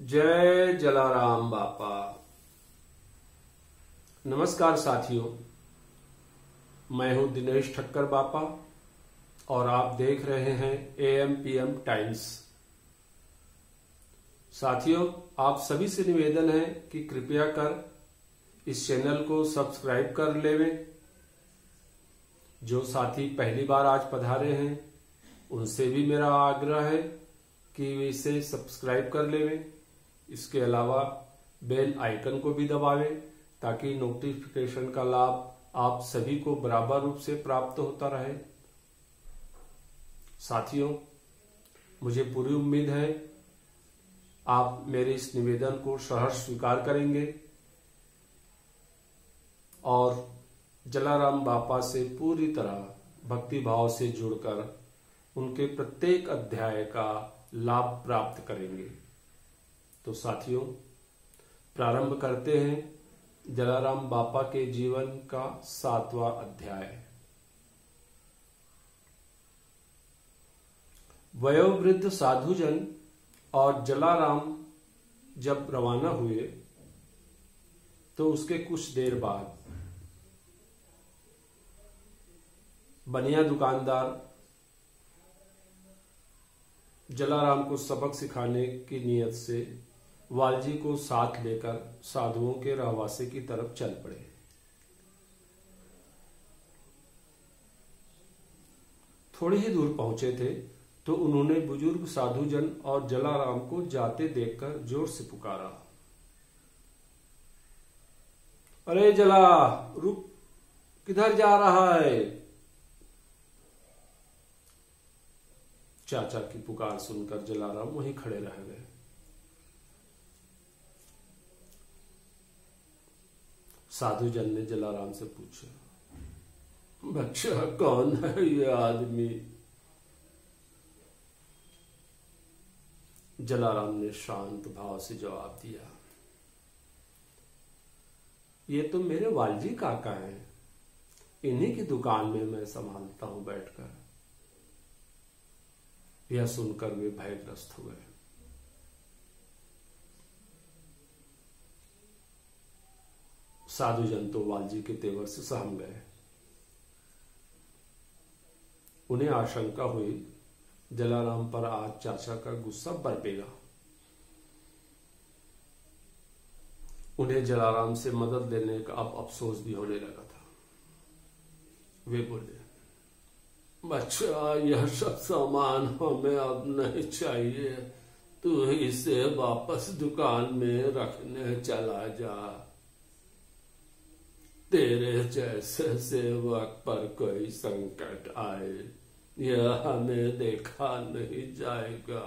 जय जलाराम बापा। नमस्कार साथियों, मैं हूं दिनेश ठक्कर बापा और आप देख रहे हैं AM/PM टाइम्स। साथियों, आप सभी से निवेदन है कि कृपया कर इस चैनल को सब्सक्राइब कर लेवें। जो साथी पहली बार आज पधारे हैं उनसे भी मेरा आग्रह है कि वे इसे सब्सक्राइब कर लेवें। इसके अलावा बेल आइकन को भी दबावें ताकि नोटिफिकेशन का लाभ आप सभी को बराबर रूप से प्राप्त होता रहे। साथियों, मुझे पूरी उम्मीद है आप मेरे इस निवेदन को सहर्ष स्वीकार करेंगे और जलाराम बापा से पूरी तरह भक्ति भाव से जुड़कर उनके प्रत्येक अध्याय का लाभ प्राप्त करेंगे। तो साथियों, प्रारंभ करते हैं जलाराम बापा के जीवन का 7वां अध्याय। वयोवृद्ध साधुजन और जलाराम जब रवाना हुए तो उसके कुछ देर बाद बनिया दुकानदार जलाराम को सबक सिखाने की नियत से वालजी को साथ लेकर साधुओं के रहवासे की तरफ चल पड़े। थोड़ी ही दूर पहुंचे थे तो उन्होंने बुजुर्ग साधुजन और जलाराम को जाते देखकर जोर से पुकारा, अरे जला, रुक, किधर जा रहा है? चाचा की पुकार सुनकर जलाराम वहीं खड़े रह गए। साधुजन ने जलाराम से पूछा, बच्चा, कौन है ये आदमी? जलाराम ने शांत भाव से जवाब दिया, ये तो मेरे वालजी काका हैं। इन्हीं की दुकान में मैं संभालता हूं बैठकर। यह सुनकर वे भयग्रस्त हुए। साधुजन तो वालजी के तेवर से सहम गए। उन्हें आशंका हुई जलाराम पर आज चाचा का गुस्सा बरपेगा। उन्हें जलाराम से मदद लेने का अब अफसोस भी होने लगा था। वे बोले, बच्चा, यह सब सामान हमें अब नहीं चाहिए। तू इसे वापस दुकान में रखने चला जा। तेरे जैसे सेवक पर कोई संकट आए यह हमें देखा नहीं जाएगा।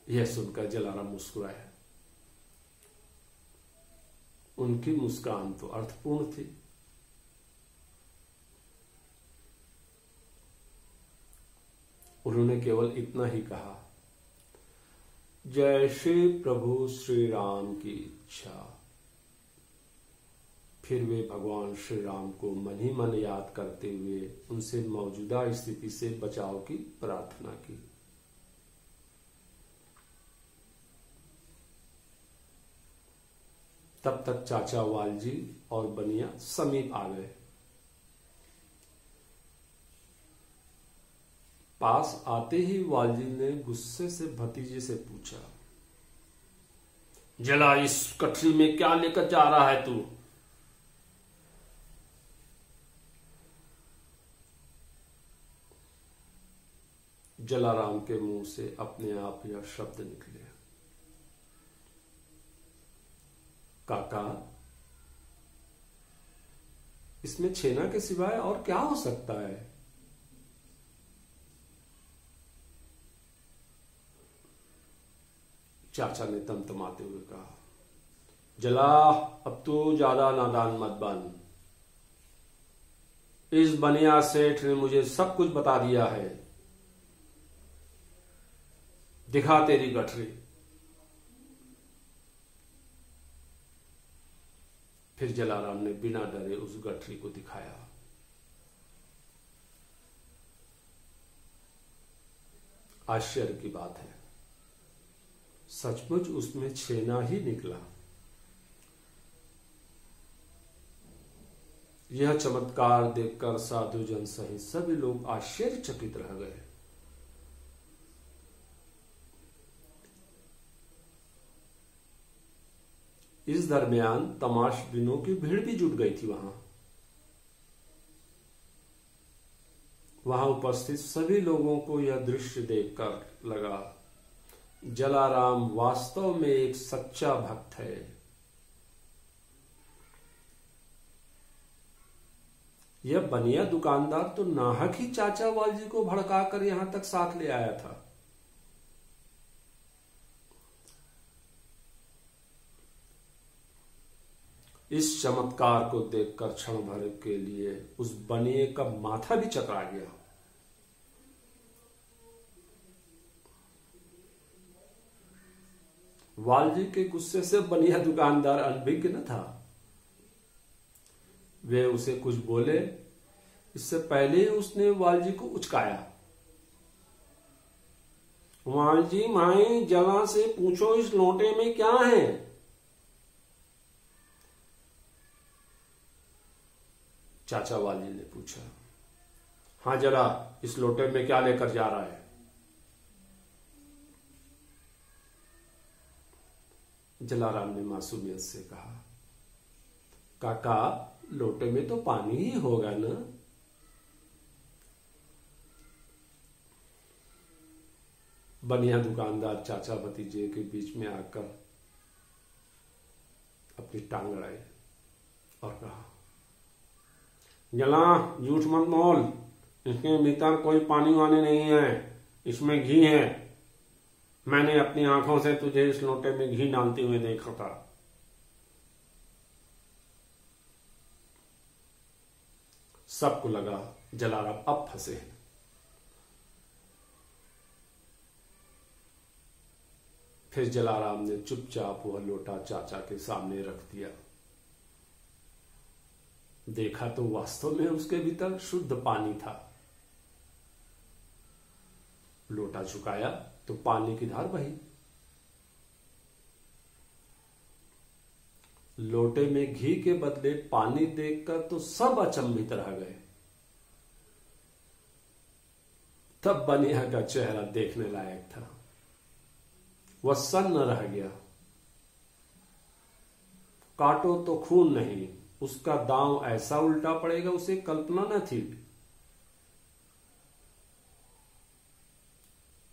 यह सुनकर जलाराम मुस्कुराया। उनकी मुस्कान तो अर्थपूर्ण थी। उन्होंने केवल इतना ही कहा, जय श्री प्रभु श्री राम की इच्छा। फिर वे भगवान श्री राम को मन ही मन याद करते हुए उनसे मौजूदा स्थिति से बचाव की प्रार्थना की। तब तक चाचा, वालजी और बनिया समीप आ गए। पास आते ही वालजी ने गुस्से से भतीजे से पूछा, जला, इस कटरी में क्या लेकर जा रहा है तू? जलाराम के मुंह से अपने आप यह शब्द निकले, काका, इसमें छेना के सिवाय और क्या हो सकता है? चाचा ने तमतमाते हुए कहा, जला, अब तू ज्यादा नादान मत बन। इस बनिया सेठ ने मुझे सब कुछ बता दिया है। दिखा तेरी गठरी। फिर जलाराम ने बिना डरे उस गठरी को दिखाया। आश्चर्य की बात है, सचमुच उसमें छेना ही निकला। यह चमत्कार देखकर साधुजन सहित सभी लोग आश्चर्यचकित रह गए। इस दरमियान तमाशबीनों की भीड़ भी जुट गई थी। वहां उपस्थित सभी लोगों को यह दृश्य देखकर लगा, जलाराम वास्तव में एक सच्चा भक्त है। यह बनिया दुकानदार तो नाहक ही चाचा वालजी को भड़काकर यहां तक साथ ले आया था। इस चमत्कार को देखकर क्षण भर के लिए उस बनिए का माथा भी चकरा गया। वालजी के गुस्से से बनिया दुकानदार अनभिज्ञ न था। वे उसे कुछ बोले, इससे पहले ही उसने वालजी को उचकाया। वालजी माई, जला से पूछो इस लोटे में क्या है। चाचा वाली ने पूछा। हाँ जरा, इस लोटे में क्या लेकर जा रहा है। जलाराम ने मासूमियत से कहा, काका लोटे में तो पानी ही होगा ना। बनिया दुकानदार चाचा भतीजे के बीच में आकर अपनी टांग अड़ाई और कहा, जला झूठ मत बोल, इसके भीतर कोई पानी वानी नहीं है, इसमें घी है। मैंने अपनी आंखों से तुझे इस लोटे में घी डालते हुए देखा था। सबको लगा जलाराम अब फंसे। फिर जलाराम ने चुपचाप वह लोटा चाचा के सामने रख दिया। देखा तो वास्तव में उसके भीतर शुद्ध पानी था। लोटा झुकाया तो पानी की धार बही। लोटे में घी के बदले पानी देखकर तो सब अचंभित रह गए। तब बनिया का चेहरा देखने लायक था। वह सन्न रह गया। काटो तो खून नहीं, उसका दांव ऐसा उल्टा पड़ेगा उसे कल्पना न थी।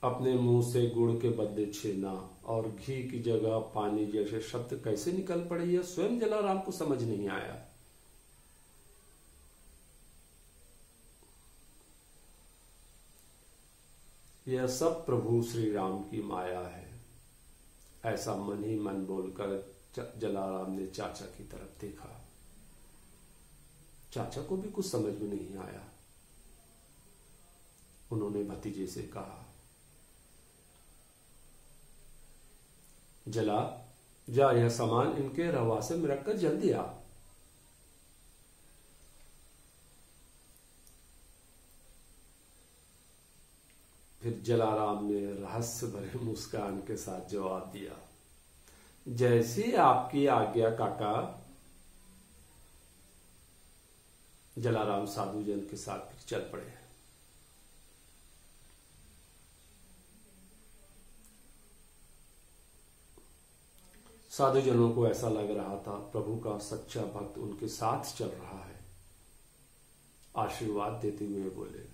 अपने मुंह से गुड़ के बदले छेना और घी की जगह पानी जैसे शब्द कैसे निकल पड़े, यह स्वयं जलाराम को समझ नहीं आया। यह सब प्रभु श्री राम की माया है, ऐसा मन ही मन बोलकर जलाराम ने चाचा की तरफ देखा। चाचा को भी कुछ समझ में नहीं आया। उन्होंने भतीजे से कहा, जला जा, यह सामान इनके रवासे में रखकर जल्दी आ। फिर जलाराम ने रहस्य भरे मुस्कान के साथ जवाब दिया, जैसी आपकी आज्ञा काका। जलाराम साधुजन के साथ फिर चल पड़े। साधुजनों को ऐसा लग रहा था प्रभु का सच्चा भक्त उनके साथ चल रहा है। आशीर्वाद देते हुए बोले,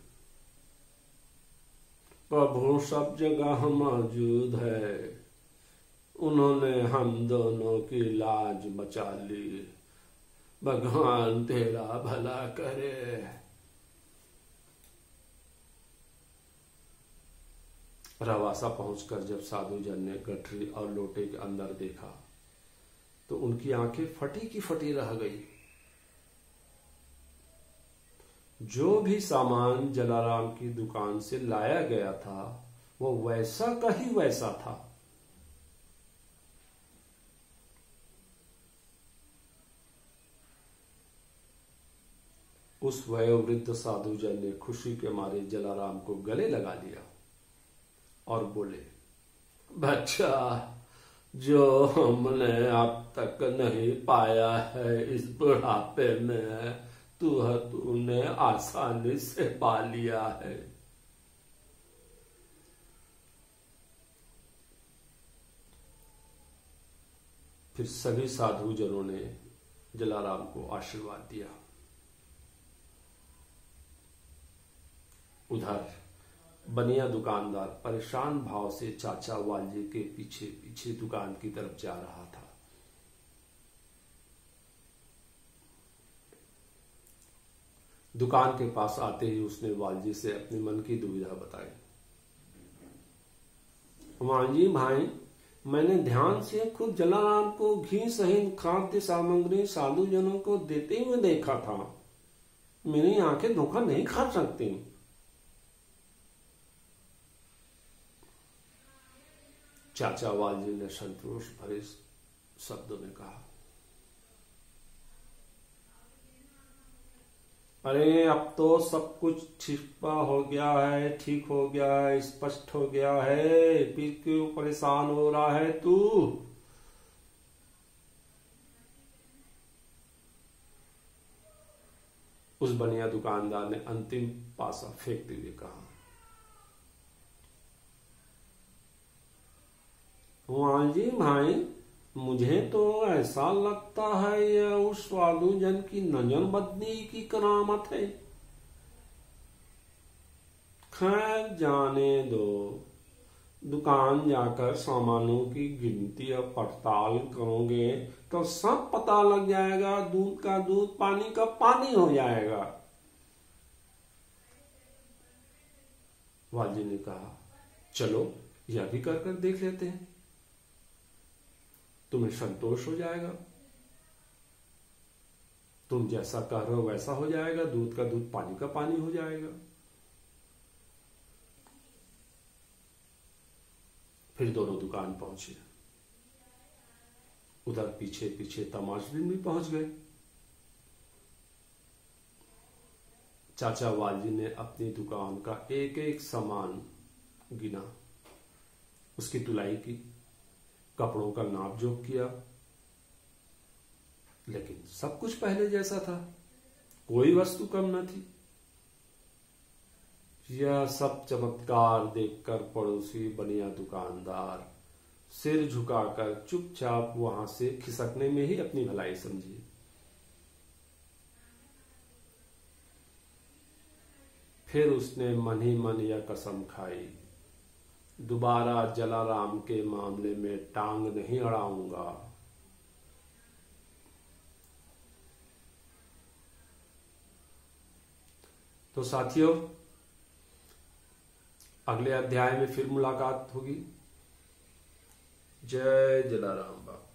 प्रभु सब जगह मौजूद है, उन्होंने हम दोनों की लाज बचा ली, भगवान तेरा भला करे। रवासा पहुंचकर जब साधुजन ने गठरी और लोटे के अंदर देखा तो उनकी आंखें फटी की फटी रह गई। जो भी सामान जलाराम की दुकान से लाया गया था वो वैसा का ही वैसा था। उस वयोवृद्ध साधुजन ने खुशी के मारे जलाराम को गले लगा लिया और बोले, बच्चा, जो हमने अब तक नहीं पाया है इस बुढ़ापे में, तूने आसानी से पा लिया है। फिर सभी साधुजनों ने जलाराम को आशीर्वाद दिया। उधर बनिया दुकानदार परेशान भाव से चाचा वालजी के पीछे पीछे दुकान की तरफ जा रहा था। दुकान के पास आते ही उसने वालजी से अपने मन की दुविधा बताई। वालजी भाई, मैंने ध्यान से खुद जलाराम को घी सहित खाद्य सामग्री साधुजनों को देते हुए देखा था। मेरी आंखें धोखा नहीं खा सकती। चाचा वालजी ने संतोष भरे शब्दों में कहा, अरे अब तो सब कुछ छिपा हो गया है, ठीक हो गया है, स्पष्ट हो गया है, फिर क्यों परेशान हो रहा है तू? उस बनिया दुकानदार ने अंतिम पासा फेंकते हुए कहा, वालजी भाई, मुझे तो ऐसा लगता है यह उस साधुजन की नजरबंदी की करामत है। खैर जाने दो, दुकान जाकर सामानों की गिनती और पड़ताल करोगे तो सब पता लग जाएगा। दूध का दूध, पानी का पानी हो जाएगा। वालजी ने कहा, चलो यह भी कर देख लेते हैं, तुम्हें संतोष हो जाएगा। तुम जैसा कह रहे हो वैसा हो जाएगा, दूध का दूध, पानी का पानी हो जाएगा। फिर दोनों दुकान पहुंचे। उधर पीछे पीछे तमाशबीन भी पहुंच गए। चाचा वालजी ने अपनी दुकान का एक एक सामान गिना, उसकी तुलाई की, कपड़ों का नाप जोख किया, लेकिन सब कुछ पहले जैसा था, कोई वस्तु कम न थी। यह सब चमत्कार देखकर पड़ोसी बनिया दुकानदार सिर झुकाकर चुपचाप वहां से खिसकने में ही अपनी भलाई समझी। फिर उसने मन ही मन यह कसम खाई, दोबारा जलाराम के मामले में टांग नहीं अड़ाऊंगा। तो साथियों, अगले अध्याय में फिर मुलाकात होगी। जय जलाराम बाबा।